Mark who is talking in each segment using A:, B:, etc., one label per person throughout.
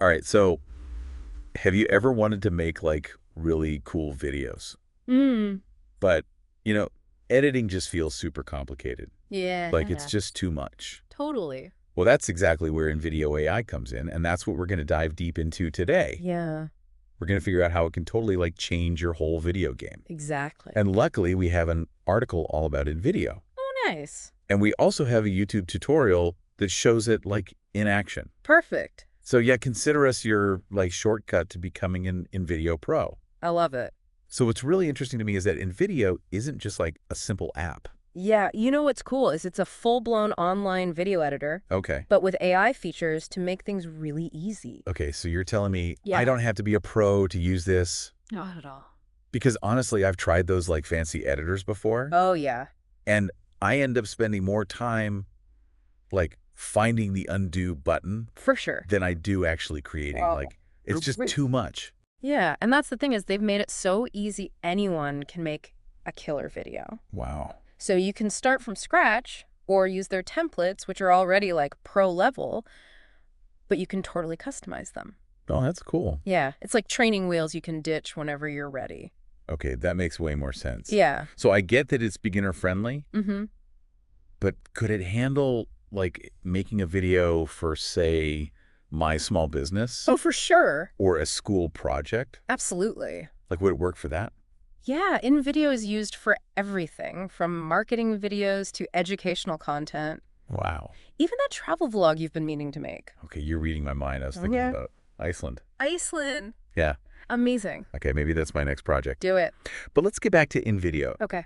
A: All right, so have you ever wanted to make like really cool videos,
B: Mm.
A: but you know, editing just feels super complicated. Like it's
B: Yeah,
A: just too much.
B: totally.
A: Well, that's exactly where InVideo AI comes in, and that's what we're going to dive deep into today.
B: Yeah,
A: We're going to figure out how it can totally like change your whole video game.
B: exactly.
A: And luckily, we have an article all about InVideo.
B: Oh, nice.
A: And we also have a YouTube tutorial that shows it like in action.
B: Perfect.
A: So yeah, consider us your like shortcut to becoming an InVideo Pro.
B: I love it.
A: So what's really interesting to me is that InVideo isn't just like a simple app.
B: Yeah, you know what's cool is it's a full-blown online video editor,
A: Okay.
B: but with AI features to make things really easy.
A: Okay, so you're telling me I
B: Yeah.
A: don't have to be a pro to use this?
B: Not at all.
A: Because honestly, I've tried those like fancy editors before,
B: Oh, yeah.
A: and I end up spending more time like finding the undo button
B: For sure.
A: than I do actually creating.
B: Wow.
A: Like it's just too much.
B: Yeah, and that's the thing is they've made it so easy anyone can make a killer video.
A: Wow.
B: So you can start from scratch or use their templates, which are already like pro level, but you can totally customize them.
A: Oh, that's cool.
B: Yeah, it's like training wheels you can ditch whenever you're ready.
A: Okay, that makes way more sense.
B: Yeah.
A: So I get that it's beginner friendly,
B: Mm-hmm.
A: but could it handle like making a video for, say, my small business
B: Oh, for sure.
A: or a school project?
B: Absolutely.
A: Like, would it work for that?
B: Yeah, InVideo is used for everything from marketing videos to educational content.
A: Wow.
B: Even that travel vlog you've been meaning to make.
A: Okay, you're reading my mind. I was
B: Oh,
A: thinking
B: yeah.
A: about Iceland.
B: Iceland.
A: Yeah.
B: Amazing.
A: Okay, maybe that's my next project.
B: Do it.
A: But let's get back to InVideo.
B: Okay.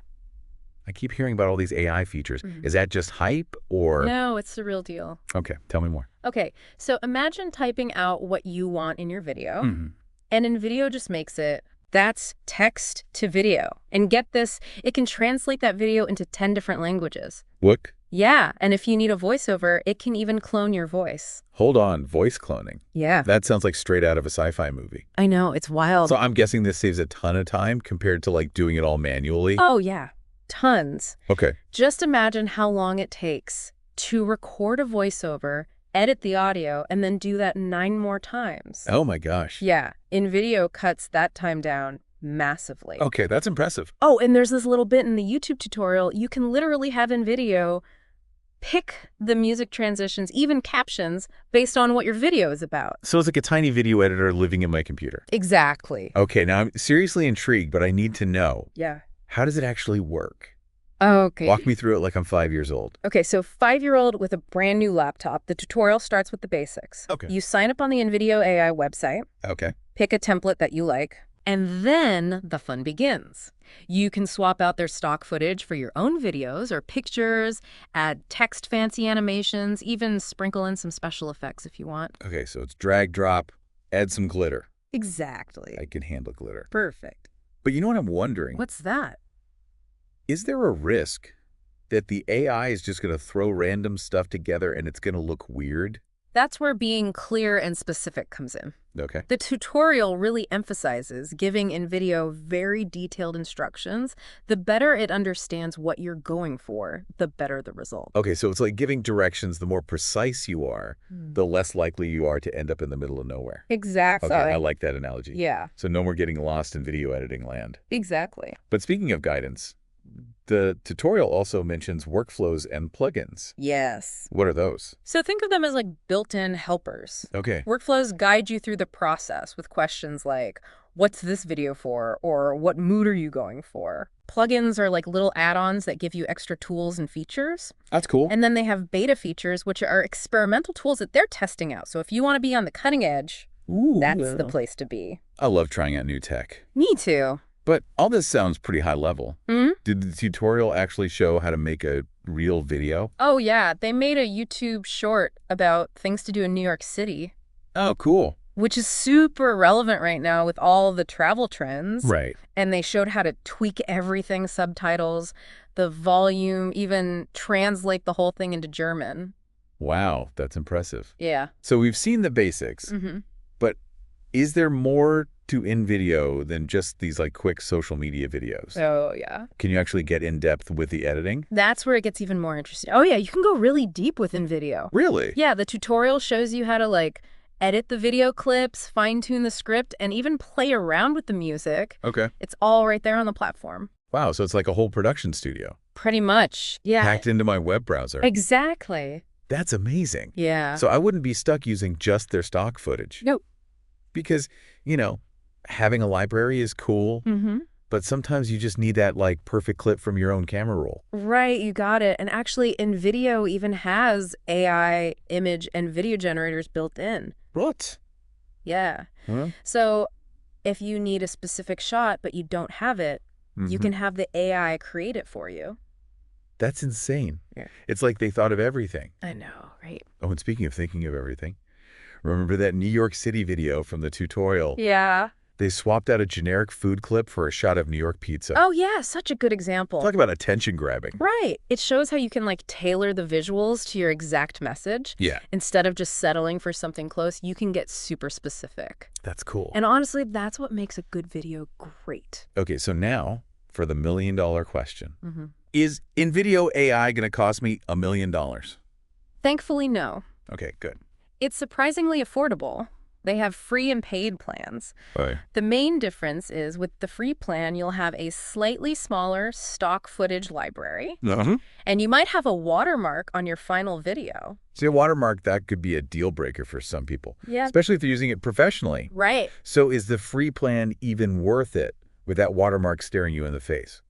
A: I keep hearing about all these AI features.
B: Mhm.
A: Is that just hype or?
B: No, it's the real deal.
A: Okay, tell me more.
B: Okay, so imagine typing out what you want in your video,
A: Hmm.
B: and InVideo just makes it. That's text to video. And get this, it can translate that video into 10 different languages.
A: Look,
B: Yeah, and if you need a voiceover, it can even clone your voice.
A: hold on, voice cloning.
B: Yeah.
A: That sounds like straight out of a sci-fi movie.
B: I know, it's wild.
A: So I'm guessing this saves a ton of time compared to like doing it all manually.
B: Oh, yeah. Tons.
A: Okay.
B: Just imagine how long it takes to record a voiceover, edit the audio, and then do that 9 more times.
A: Oh my gosh.
B: Yeah, InVideo cuts that time down massively.
A: Okay, that's impressive.
B: Oh, and there's this little bit in the YouTube tutorial. You can literally have InVideo pick the music transitions, even captions, based on what your video is about.
A: So it's like a tiny video editor living in my computer.
B: Exactly.
A: Okay, now I'm seriously intrigued, but I need to know,
B: Yeah.
A: how does it actually work?
B: Okay.
A: Walk me through it like I'm 5 years old.
B: Okay, so 5-year-old with a brand new laptop. The tutorial starts with the basics.
A: Okay.
B: You sign up on the InVideo AI website,
A: Okay.
B: pick a template that you like, and then the fun begins. You can swap out their stock footage for your own videos or pictures, add text fancy animations, even sprinkle in some special effects if you want.
A: Okay, so it's drag, drop, add some glitter.
B: Exactly.
A: I can handle glitter.
B: Perfect.
A: But you know what I'm wondering?
B: What's that?
A: Is there a risk that the AI is just going to throw random stuff together and it's going to look weird?
B: That's where being clear and specific comes in.
A: Okay.
B: The tutorial really emphasizes giving InVideo very detailed instructions. The better it understands what you're going for, the better the result.
A: Okay, so it's like giving directions. The more precise you are, the less likely you are to end up in the middle of nowhere.
B: Exactly.
A: Okay, I like that analogy.
B: Yeah,
A: So no more getting lost in video editing land.
B: exactly.
A: But speaking of guidance, the tutorial also mentions workflows and plugins.
B: Yes.
A: What are those?
B: So think of them as like built-in helpers.
A: Okay.
B: Workflows guide you through the process with questions like, what's this video for? Or what mood are you going for? Plugins are like little add-ons that give you extra tools and features.
A: That's cool.
B: And then they have beta features, which are experimental tools that they're testing out. So if you want to be on the cutting edge,
A: Ooh,
B: that's the place to be.
A: I love trying out new tech.
B: Me too.
A: But all this sounds pretty high level.
B: Hmm?
A: Did the tutorial actually show how to make a real video?
B: Oh, yeah. They made a YouTube short about things to do in New York City,
A: Oh, cool.
B: which is super relevant right now with all the travel trends.
A: Right.
B: And they showed how to tweak everything, subtitles, the volume, even translate the whole thing into German.
A: Wow, that's impressive.
B: Yeah.
A: So we've seen the basics,
B: Mm-hmm.
A: but is there more to InVideo than just these like quick social media videos?
B: Oh, yeah.
A: Can you actually get in depth with the editing?
B: That's where it gets even more interesting. Oh, yeah, you can go really deep with InVideo.
A: Really?
B: Yeah, the tutorial shows you how to, like, edit the video clips, fine-tune the script, and even play around with the music.
A: Okay.
B: It's all right there on the platform.
A: Wow, so it's like a whole production studio
B: Pretty much. Yeah.
A: packed into my web browser.
B: Exactly.
A: That's amazing.
B: Yeah.
A: So I wouldn't be stuck using just their stock footage.
B: Nope.
A: Because, having a library is cool, but sometimes you just need that, like, perfect clip from your own camera roll.
B: Right, you got it. And actually, InVideo even has AI image and video generators built in.
A: What?
B: Yeah.
A: Huh?
B: So if you need a specific shot but you don't have it, you can have the AI create it for you.
A: That's insane.
B: Yeah.
A: It's like they thought of everything.
B: I know, right?
A: Oh, and speaking of thinking of everything, remember that New York City video from the tutorial?
B: Yeah.
A: They swapped out a generic food clip for a shot of New York pizza.
B: Oh, yeah, such a good example.
A: Talk about attention grabbing.
B: Right. It shows how you can, like, tailor the visuals to your exact message.
A: Yeah.
B: Instead of just settling for something close, you can get super specific.
A: That's cool.
B: And honestly, that's what makes a good video great.
A: Okay, so now for the million-dollar question. Is InVideo AI going to cost me $1 million?
B: Thankfully, no.
A: Okay, good.
B: It's surprisingly affordable. They have free and paid plans.
A: Right.
B: The main difference is with the free plan, you'll have a slightly smaller stock footage library, and you might have a watermark on your final video.
A: See, a watermark, that could be a deal breaker for some people.
B: Yeah.
A: Especially if they're using it professionally.
B: Right.
A: So is the free plan even worth it with that watermark staring you in the face?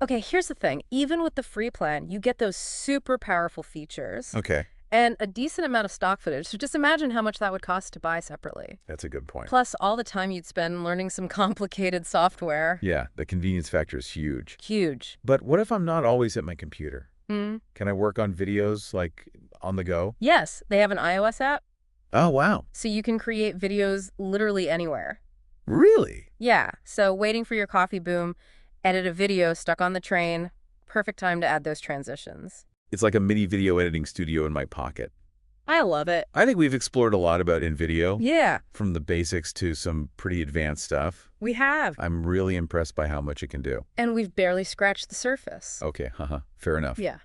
B: Okay, here's the thing. Even with the free plan, you get those super powerful features.
A: Okay.
B: And a decent amount of stock footage. So just imagine how much that would cost to buy separately.
A: That's a good point.
B: Plus all the time you'd spend learning some complicated software.
A: Yeah, the convenience factor is huge.
B: Huge.
A: But what if I'm not always at my computer?
B: Hmm.
A: Can I work on videos, like, on the go?
B: Yes, they have an iOS app,
A: Oh, wow.
B: so you can create videos literally anywhere.
A: Really?
B: Yeah, so waiting for your coffee boom, edit a video stuck on the train, perfect time to add those transitions.
A: It's like a mini video editing studio in my pocket.
B: I love it.
A: I think we've explored a lot about InVideo,
B: Yeah,
A: from the basics to some pretty advanced stuff.
B: we have.
A: I'm really impressed by how much it can do.
B: And we've barely scratched the surface.
A: Okay, fair enough.
B: Yeah.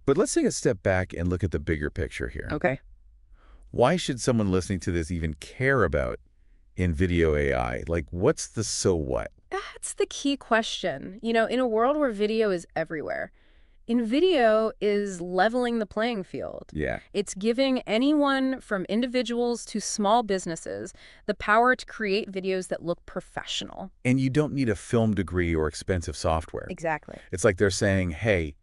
A: But let's take a step back and look at the bigger picture here.
B: Okay.
A: Why should someone listening to this even care about InVideo AI? Like, what's the so what?
B: That's the key question. You know, in a world where video is everywhere, InVideo is leveling the playing field.
A: Yeah.
B: It's giving anyone from individuals to small businesses the power to create videos that look professional.
A: And you don't need a film degree or expensive software.
B: Exactly.
A: It's like they're saying, hey,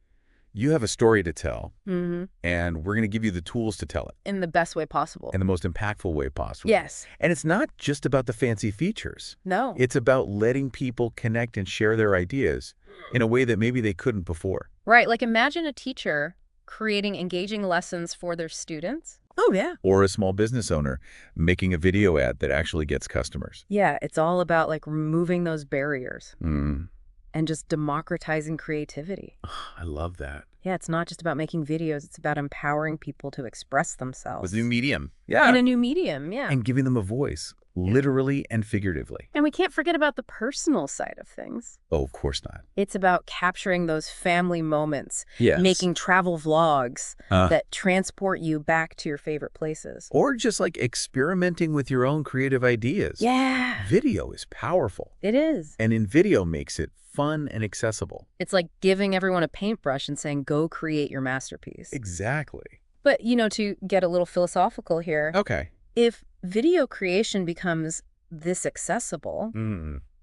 A: you have a story to tell,
B: Mm-hmm.
A: and we're going to give you the tools to tell it
B: In the best way possible.
A: in the most impactful way possible.
B: Yes.
A: And it's not just about the fancy features.
B: No.
A: It's about letting people connect and share their ideas in a way that maybe they couldn't before.
B: Right. Like imagine a teacher creating engaging lessons for their students. Oh, yeah.
A: Or a small business owner making a video ad that actually gets customers.
B: Yeah. It's all about like removing those barriers
A: Mm.
B: and just democratizing creativity.
A: I love that.
B: Yeah. It's not just about making videos. It's about empowering people to express themselves.
A: With new medium. Yeah.
B: In a new medium. Yeah.
A: And giving them a voice, literally and figuratively.
B: And we can't forget about the personal side of things.
A: Oh, of course not.
B: It's about capturing those family moments,
A: Yes.
B: making travel vlogs
A: Uh.
B: that transport you back to your favorite places.
A: Or just like experimenting with your own creative ideas.
B: Yeah,
A: Video is powerful.
B: it is.
A: And InVideo makes it fun and accessible.
B: It's like giving everyone a paintbrush and saying, go create your masterpiece.
A: Exactly.
B: But, you know, to get a little philosophical here,
A: Okay.
B: if video creation becomes this accessible,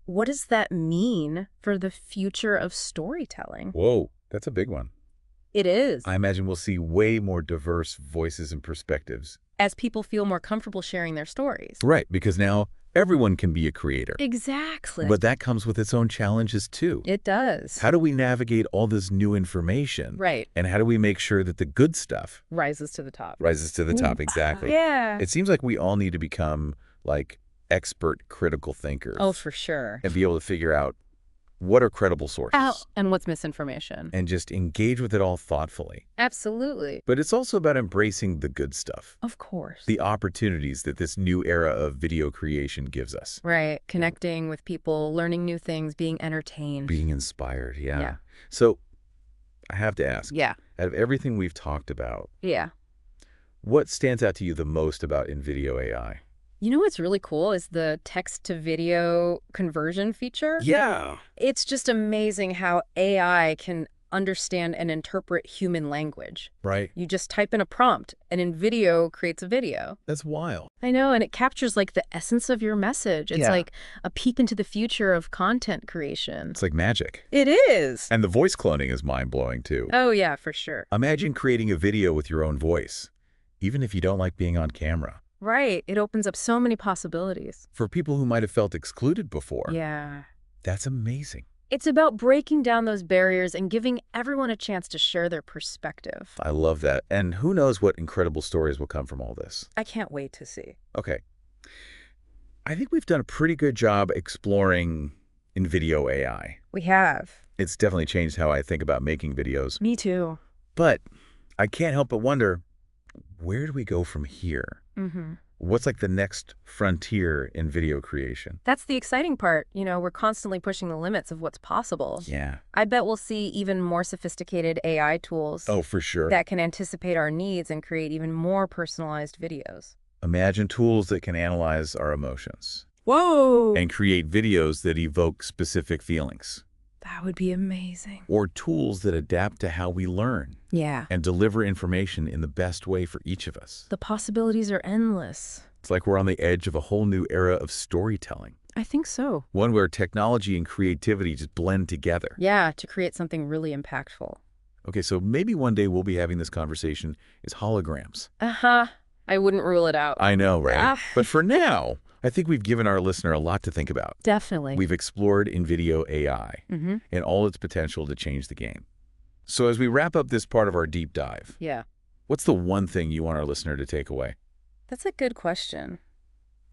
B: what does that mean for the future of storytelling?
A: Whoa, that's a big one.
B: It is.
A: I imagine we'll see way more diverse voices and perspectives.
B: As people feel more comfortable sharing their stories.
A: Right, because now everyone can be a creator.
B: Exactly.
A: But that comes with its own challenges too.
B: It does.
A: How do we navigate all this new information?
B: Right.
A: And how do we make sure that the good stuff
B: Rises to the top.
A: rises to the top? Exactly.
B: Yeah.
A: It seems like we all need to become like expert critical thinkers.
B: Oh, for sure.
A: And be able to figure out what are credible sources.
B: And what's misinformation?
A: And just engage with it all thoughtfully.
B: Absolutely.
A: But it's also about embracing the good stuff.
B: Of course.
A: The opportunities that this new era of video creation gives us.
B: Right. Connecting with people, learning new things, being entertained.
A: Being inspired, yeah.
B: Yeah.
A: So I have to ask,
B: Yeah.
A: out of everything we've talked about,
B: Yeah.
A: What stands out to you the most about InVideo AI?
B: You know what's really cool is the text-to-video conversion feature.
A: Yeah.
B: It's just amazing how AI can understand and interpret human language.
A: Right.
B: You just type in a prompt, and InVideo creates a video.
A: That's wild.
B: I know, and it captures like the essence of your message. It's
A: Yeah.
B: like a peek into the future of content creation.
A: It's like magic.
B: It is.
A: And the voice cloning is mind-blowing, too.
B: Oh, yeah, for sure.
A: Imagine creating a video with your own voice, even if you don't like being on camera.
B: Right. It opens up so many possibilities.
A: For people who might have felt excluded before.
B: Yeah.
A: That's amazing.
B: It's about breaking down those barriers and giving everyone a chance to share their perspective.
A: I love that. And who knows what incredible stories will come from all this.
B: I can't wait to see.
A: Okay. I think we've done a pretty good job exploring InVideo AI.
B: We have.
A: It's definitely changed how I think about making videos.
B: Me too.
A: But I can't help but wonder, where do we go from here?
B: Mm-hmm.
A: What's like the next frontier in video creation?
B: That's the exciting part. You know, we're constantly pushing the limits of what's possible.
A: Yeah.
B: I bet we'll see even more sophisticated AI tools
A: Oh, for sure.
B: that can anticipate our needs and create even more personalized videos.
A: Imagine tools that can analyze our emotions
B: Whoa!
A: and create videos that evoke specific feelings.
B: That would be amazing.
A: Or tools that adapt to how we learn
B: Yeah.
A: and deliver information in the best way for each of us.
B: The possibilities are endless.
A: It's like we're on the edge of a whole new era of storytelling.
B: I think so.
A: One where technology and creativity just blend together.
B: Yeah, to create something really impactful.
A: Okay, so maybe one day we'll be having this conversation is holograms.
B: Uh-huh. I wouldn't rule it out.
A: I know, right?
B: Ah.
A: But for now, I think we've given our listener a lot to think about.
B: Definitely.
A: We've explored InVideo AI and all its potential to change the game. So as we wrap up this part of our deep dive,
B: Yeah.
A: what's the one thing you want our listener to take away?
B: That's a good question.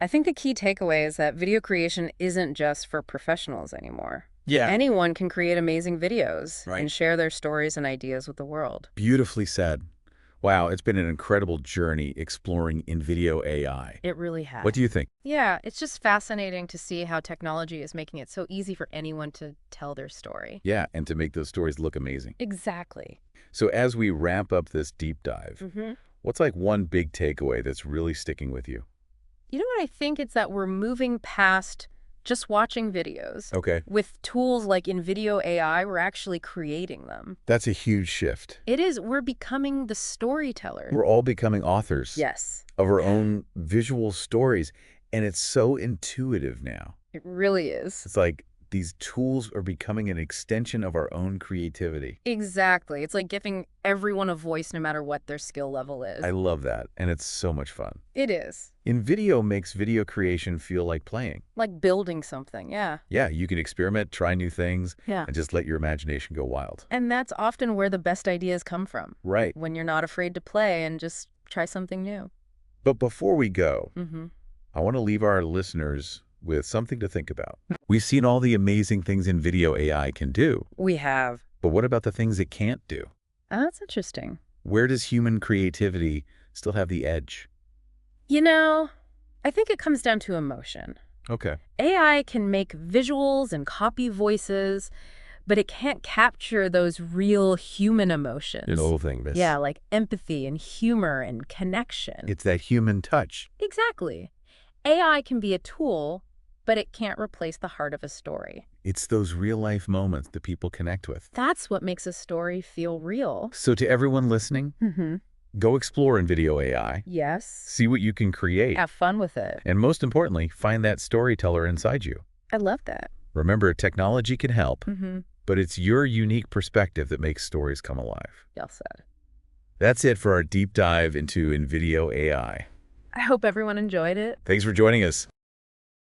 B: I think the key takeaway is that video creation isn't just for professionals anymore.
A: Yeah.
B: Anyone can create amazing videos
A: Right.
B: and share their stories and ideas with the world.
A: Beautifully said. Wow, it's been an incredible journey exploring InVideo AI.
B: It really has.
A: What do you think?
B: Yeah, it's just fascinating to see how technology is making it so easy for anyone to tell their story.
A: Yeah, and to make those stories look amazing.
B: Exactly.
A: So as we wrap up this deep dive,
B: Mm-hmm.
A: what's like one big takeaway that's really sticking with you?
B: You know what I think? It's that we're moving past just watching videos.
A: Okay.
B: With tools like InVideo AI, we're actually creating them.
A: That's a huge shift.
B: It is. We're becoming the storyteller.
A: We're all becoming authors
B: Yes,
A: of our own visual stories, and it's so intuitive now.
B: it really is.
A: It's like these tools are becoming an extension of our own creativity.
B: Exactly. It's like giving everyone a voice no matter what their skill level is.
A: I love that, and it's so much fun.
B: It is.
A: InVideo makes video creation feel like playing.
B: Like building something, yeah.
A: Yeah, you can experiment, try new things,
B: Yeah.
A: and just let your imagination go wild.
B: And that's often where the best ideas come from.
A: Right.
B: When you're not afraid to play and just try something new.
A: But before we go,
B: Mm-hmm.
A: I want to leave our listeners with something to think about. We've seen all the amazing things InVideo AI can do,
B: We have.
A: but what about the things it can't do?
B: That's interesting.
A: Where does human creativity still have the edge?
B: You know, I think it comes down to emotion.
A: Okay.
B: AI can make visuals and copy voices, but it can't capture those real human emotions.
A: An old thing, miss.
B: Yeah, like empathy and humor and connection.
A: It's that human touch.
B: Exactly. AI can be a tool, but it can't replace the heart of a story.
A: It's those real-life moments that people connect with.
B: That's what makes a story feel real.
A: So to everyone listening,
B: Mm-hmm.
A: go explore InVideo AI,
B: Yes.
A: see what you can create,
B: Have fun with it.
A: and most importantly, find that storyteller inside you.
B: I love that.
A: Remember, technology can help,
B: Mm-hmm.
A: but it's your unique perspective that makes stories come alive.
B: Well said.
A: That's it for our deep dive into InVideo AI.
B: I hope everyone enjoyed it.
A: Thanks for joining us.